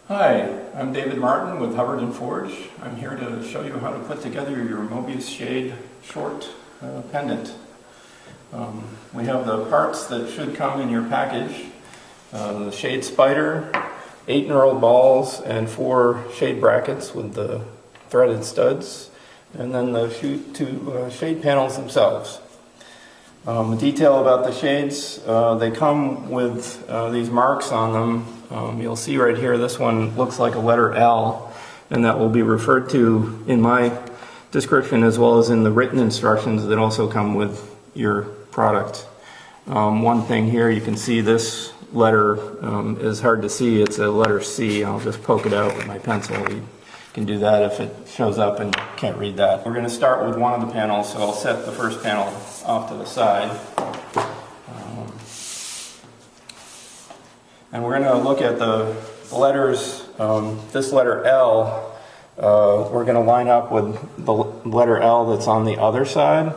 Hi, I'm David Martin with Hubbardton Forge. I'm here to show you how to put together your Mobius shade short pendant. We have the parts that should come in your package. The shade spider, 8 knurled balls, and 4 shade brackets with the threaded studs, and then the two shade panels themselves. The detail about the shades, they come with these marks on them. You'll see right here, this one looks like a letter L, and that will be referred to in my description as well as in the written instructions that also come with your product. One thing here, you can see this letter is hard to see. It's a letter C. I'll just poke it out with my pencil. You can do that if it shows up and you can't read that. We're going to start with one of the panels, so I'll set the first panel off to the side. And we're going to look at the letters. This letter L, we're going to line up with the letter L that's on the other side.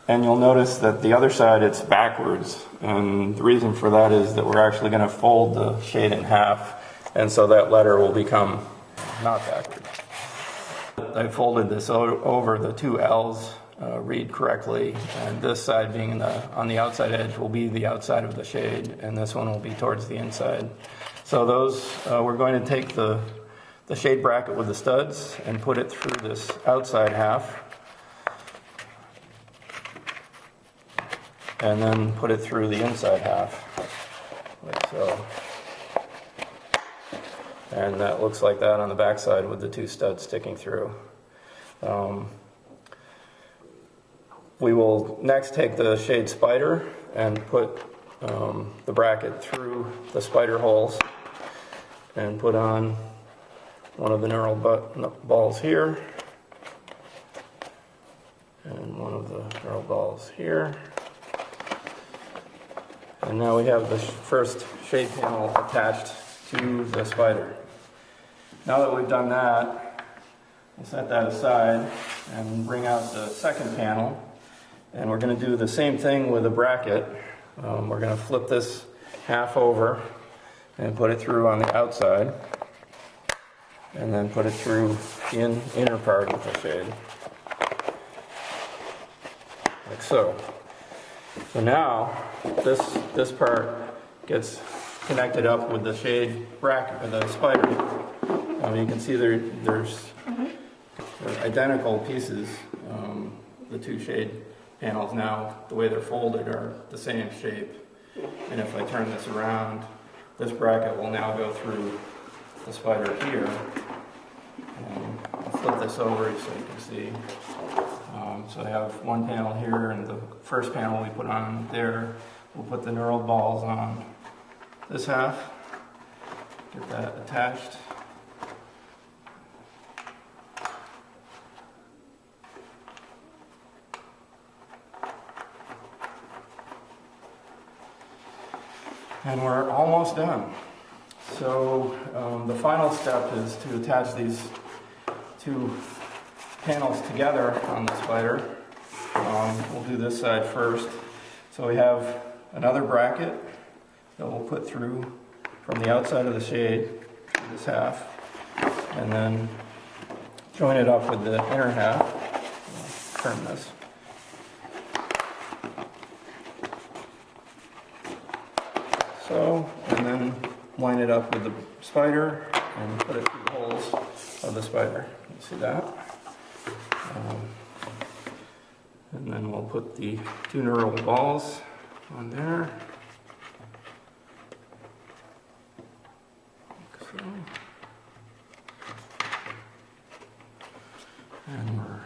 And you'll notice that the other side, it's backwards. And the reason for that is that we're actually going to fold the shade in half. And so that letter will become not backwards. I folded this over, the 2 L's read correctly, and this side being on the outside edge will be the outside of the shade, and this one will be towards the inside. So those, we're going to take the shade bracket with the studs and put it through this outside half, and then put it through the inside half, like so. And that looks like that on the back side with the 2 studs sticking through. We will next take the shade spider and put the bracket through the spider holes and put on one of the knurled balls here and one of the knurled balls here. And now we have the first shade panel attached to the spider. Now that we've done that, we'll set that aside and bring out the second panel. And we're going to do the same thing with a bracket. We're going to flip this half over and put it through on the outside. And then put it through the inner part of the shade. Like so. So now, this part gets connected up with the shade bracket, with the spider. You can see they're identical pieces. The 2 shade panels now, the way they're folded, are the same shape. And if I turn this around, this bracket will now go through the spider here. And I'll flip this over so you can see. So I have one panel here, and the first panel we put on there, we'll put the knurled balls on this half, get that attached. And we're almost done. So the final step is to attach these 2 panels together on the spider. We'll do this side first. So we have another bracket that we'll put through from the outside of the shade, through this half, and then join it up with the inner half. I'll turn this. So, and then line it up with the spider and put it through the holes of the spider. You see that? And then we'll put the 2 knurled balls on there. Like so. And we're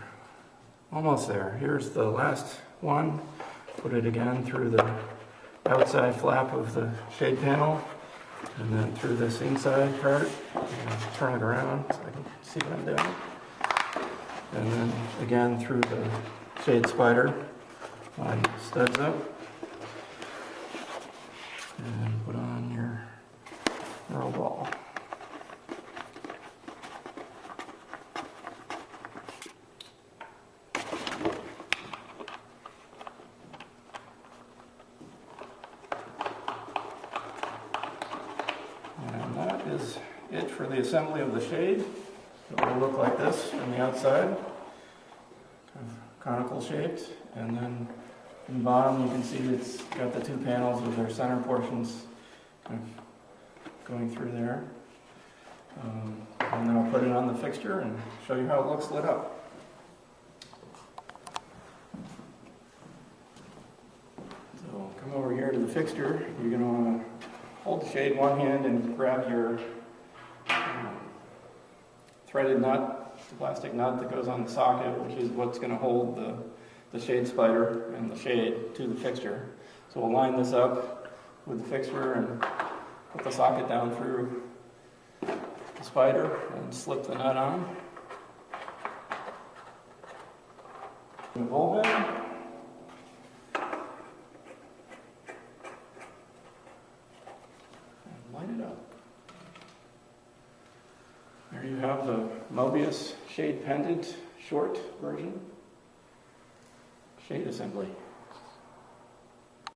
almost there. Here's the last one. Put it again through the outside flap of the shade panel, and then through this inside part, and turn it around so I can see what I'm doing. And then again through the shade spider, line the studs up, and put on your knurled ball. And that is it for the assembly of the shade. It will look like this from the outside, kind of conical shaped, and then in the bottom you can see it's got the 2 panels with their center portions kind of going through there. And then I'll put it on the fixture and show you how it looks lit up. So come over here to the fixture. You're going to want to hold the shade in one hand and grab your threaded nut, the plastic nut that goes on the socket, which is what's going to hold the shade spider and the shade to the fixture. So we'll line this up with the fixture and put the socket down through the spider and slip the nut on. The bowl head. And light it up. There you have the Mobius shade pendant short version. Shade assembly.